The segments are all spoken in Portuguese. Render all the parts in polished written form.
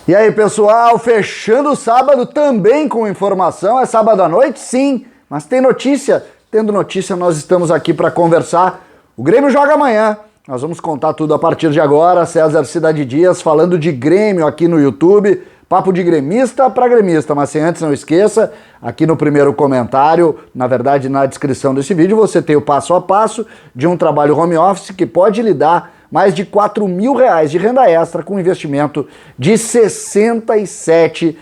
E aí, pessoal, fechando o sábado também com informação. É sábado à noite? Sim, mas tem notícia. Tendo notícia, nós estamos aqui para conversar. O Grêmio joga amanhã. Nós vamos contar tudo a partir de agora. César Cidade Dias falando de Grêmio aqui no YouTube. Papo de gremista para gremista, mas sem antes não esqueça, aqui no primeiro comentário, na verdade na descrição desse vídeo, você tem o passo a passo de um trabalho home office que pode lhe dar mais de R$4.000 de renda extra com investimento de R$67.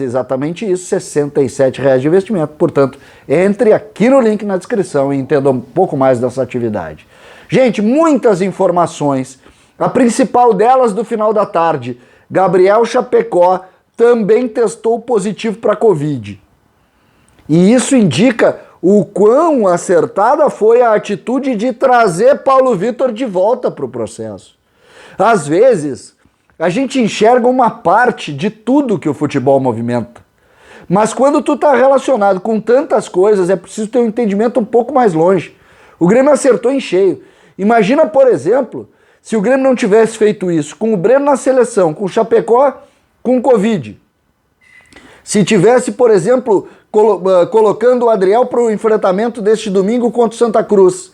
Exatamente isso, R$67 de investimento. Portanto, entre aqui no link na descrição e entenda um pouco mais dessa atividade. Gente, muitas informações. A principal delas do final da tarde. Gabriel Chapecó também testou positivo para Covid. E isso indica o quão acertada foi a atitude de trazer Paulo Vitor de volta para o processo. Às vezes, a gente enxerga uma parte de tudo que o futebol movimenta. Mas quando tu tá relacionado com tantas coisas, é preciso ter um entendimento um pouco mais longe. O Grêmio acertou em cheio. Imagina, por exemplo, se o Grêmio não tivesse feito isso com o Breno na seleção, com o Chapecó com Covid. Se tivesse, por exemplo, colocando o Adriel para o enfrentamento deste domingo contra o Santa Cruz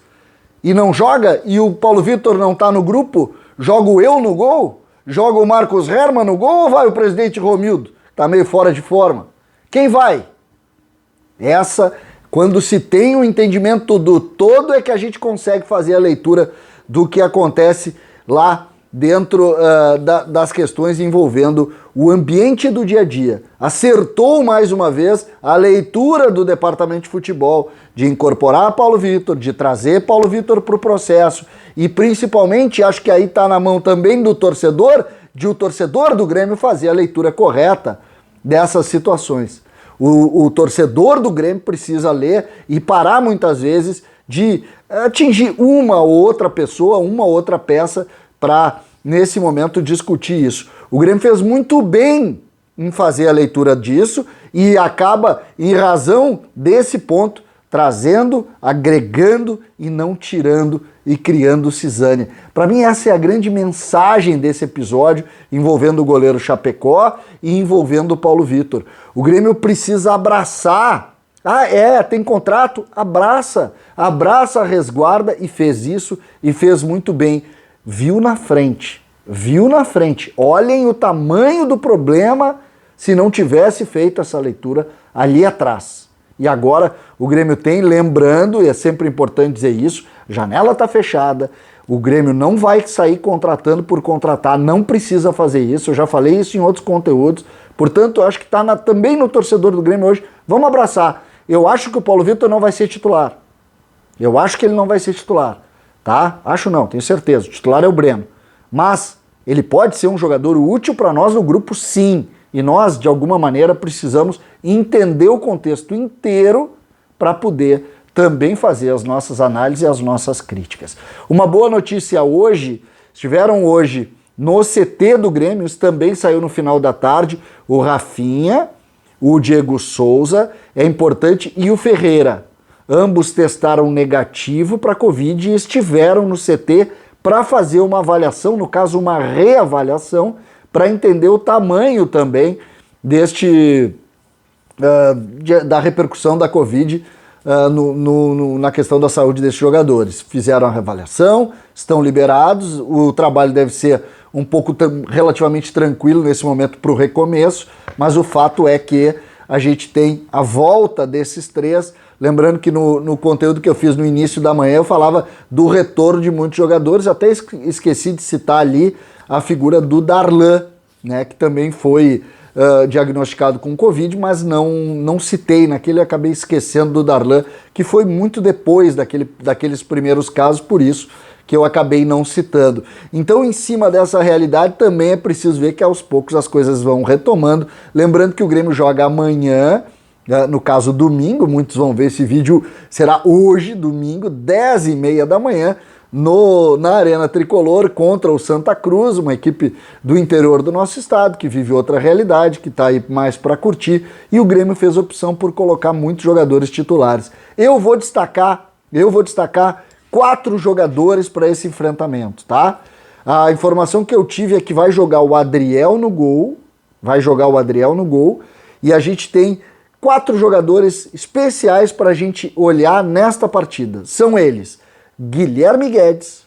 e não joga, e o Paulo Vitor não está no grupo, jogo eu no gol? Joga o Marcos Herman no gol ou vai o presidente Romildo? Está meio fora de forma. Quem vai? Quando se tem o entendimento do todo, é que a gente consegue fazer a leitura do que acontece lá dentro das questões envolvendo o ambiente do dia a dia. Acertou mais uma vez a leitura do departamento de futebol, de incorporar Paulo Vitor, de trazer Paulo Vitor para o processo e principalmente, acho que aí está na mão também do torcedor, de o torcedor do Grêmio fazer a leitura correta dessas situações. O torcedor do Grêmio precisa ler e parar muitas vezes de atingir uma ou outra pessoa, uma ou outra peça para, nesse momento, discutir isso. O Grêmio fez muito bem em fazer a leitura disso e acaba, em razão desse ponto, trazendo, agregando e não tirando e criando cisânia. Para mim, essa é a grande mensagem desse episódio envolvendo o goleiro Chapecó e envolvendo o Paulo Vitor. O Grêmio precisa abraçar. Tem contrato? Abraça, resguarda e fez isso e fez muito bem. Viu na frente. Olhem o tamanho do problema se não tivesse feito essa leitura ali atrás. E agora o Grêmio tem, lembrando, e é sempre importante dizer isso, janela está fechada, o Grêmio não vai sair contratando por contratar, não precisa fazer isso, eu já falei isso em outros conteúdos, portanto eu acho que está também no torcedor do Grêmio hoje, vamos abraçar. Eu acho que o Paulo Vitor não vai ser titular. Eu acho que ele não vai ser titular, tá? Acho não, tenho certeza. O titular é o Breno. Mas ele pode ser um jogador útil para nós no grupo, sim. E nós, de alguma maneira, precisamos entender o contexto inteiro para poder também fazer as nossas análises e as nossas críticas. Uma boa notícia hoje, estiveram hoje no CT do Grêmio, isso também saiu no final da tarde, o Rafinha, o Diego Souza, é importante, e o Ferreira. Ambos testaram negativo para Covid e estiveram no CT para fazer uma avaliação, no caso uma reavaliação, para entender o tamanho também da repercussão da Covid na questão da saúde desses jogadores. Fizeram a reavaliação, estão liberados, o trabalho deve ser um pouco relativamente tranquilo nesse momento para o recomeço, mas o fato é que a gente tem a volta desses três. Lembrando que no conteúdo que eu fiz no início da manhã eu falava do retorno de muitos jogadores, até esqueci de citar ali a figura do Darlan, né, que também foi diagnosticado com Covid, mas não citei naquele, acabei esquecendo do Darlan, que foi muito depois daqueles primeiros casos, por isso que eu acabei não citando. Então, em cima dessa realidade, também é preciso ver que aos poucos as coisas vão retomando. Lembrando que o Grêmio joga amanhã, no caso domingo, muitos vão ver esse vídeo, será hoje, domingo, 10h30 da manhã, na Arena Tricolor contra o Santa Cruz, uma equipe do interior do nosso estado, que vive outra realidade, que está aí mais para curtir, e o Grêmio fez opção por colocar muitos jogadores titulares. Eu vou destacar 4 jogadores para esse enfrentamento, tá? A informação que eu tive é que vai jogar o Adriel no gol, e a gente tem 4 jogadores especiais para a gente olhar nesta partida. São eles: Guilherme Guedes,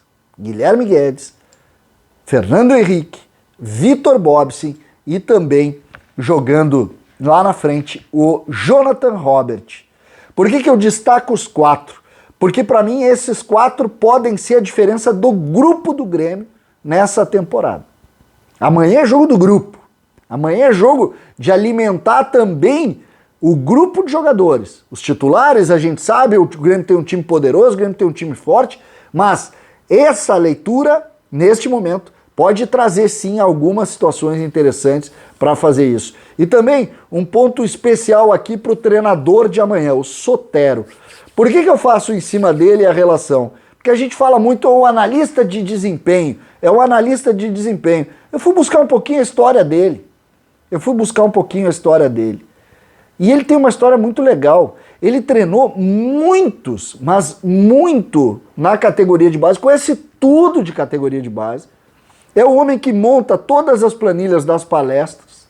Fernando Henrique, Vitor Bobsin e também jogando lá na frente o Jonathan Robert. Por que eu destaco os 4? Porque para mim esses 4 podem ser a diferença do grupo do Grêmio nessa temporada. Amanhã é jogo do grupo. Amanhã é jogo de alimentar também o grupo de jogadores. Os titulares, a gente sabe, o Grêmio tem um time poderoso, o Grêmio tem um time forte, mas essa leitura, neste momento, pode trazer sim algumas situações interessantes para fazer isso. E também um ponto especial aqui para o treinador de amanhã, o Sotero. Por que eu faço em cima dele a relação? Porque a gente fala muito o analista de desempenho, é o analista de desempenho. Eu fui buscar um pouquinho a história dele. E ele tem uma história muito legal. Ele treinou muitos, mas muito na categoria de base, conhece tudo de categoria de base. É o homem que monta todas as planilhas das palestras.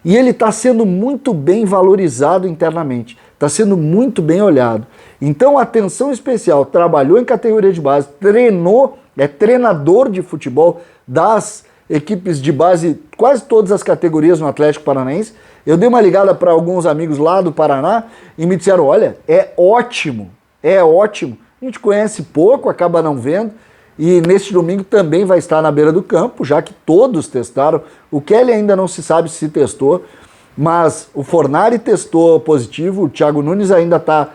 E ele está sendo muito bem valorizado internamente. Está sendo muito bem olhado. Então, atenção especial, trabalhou em categoria de base, treinou, é treinador de futebol das equipes de base, quase todas as categorias no Atlético Paranaense. Eu dei uma ligada para alguns amigos lá do Paraná e me disseram, olha, é ótimo. A gente conhece pouco, acaba não vendo, e neste domingo também vai estar na beira do campo, já que todos testaram. O Kelly ainda não se sabe se testou, mas o Fornari testou positivo, o Thiago Nunes ainda está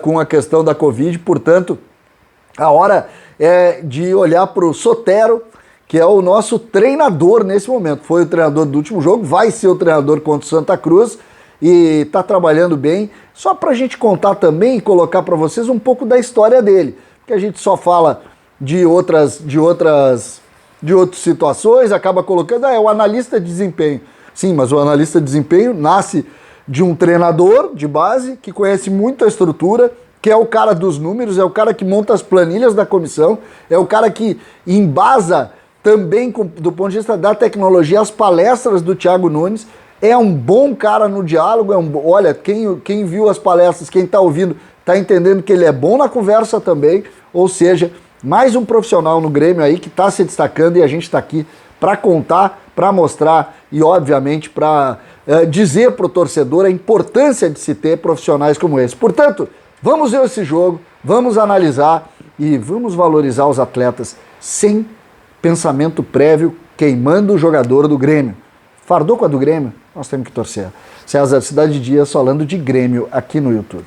com a questão da Covid, portanto, a hora é de olhar para o Sotero, que é o nosso treinador nesse momento. Foi o treinador do último jogo, vai ser o treinador contra o Santa Cruz e está trabalhando bem. Só para a gente contar também e colocar para vocês um pouco da história dele, porque a gente só fala de outras situações, acaba colocando, é o analista de desempenho. Sim, mas o analista de desempenho nasce de um treinador de base que conhece muito a estrutura, que é o cara dos números, é o cara que monta as planilhas da comissão, é o cara que embasa também do ponto de vista da tecnologia as palestras do Thiago Nunes. É um bom cara no diálogo, olha, quem viu as palestras, quem está ouvindo, está entendendo que ele é bom na conversa também, ou seja, mais um profissional no Grêmio aí que está se destacando e a gente está aqui para contar, para mostrar e, obviamente, para dizer para o torcedor a importância de se ter profissionais como esse. Portanto, vamos ver esse jogo, vamos analisar e vamos valorizar os atletas sem pensamento prévio, queimando o jogador do Grêmio. Fardou com a do Grêmio? Nós temos que torcer. César, Cidade Dias falando de Grêmio aqui no YouTube.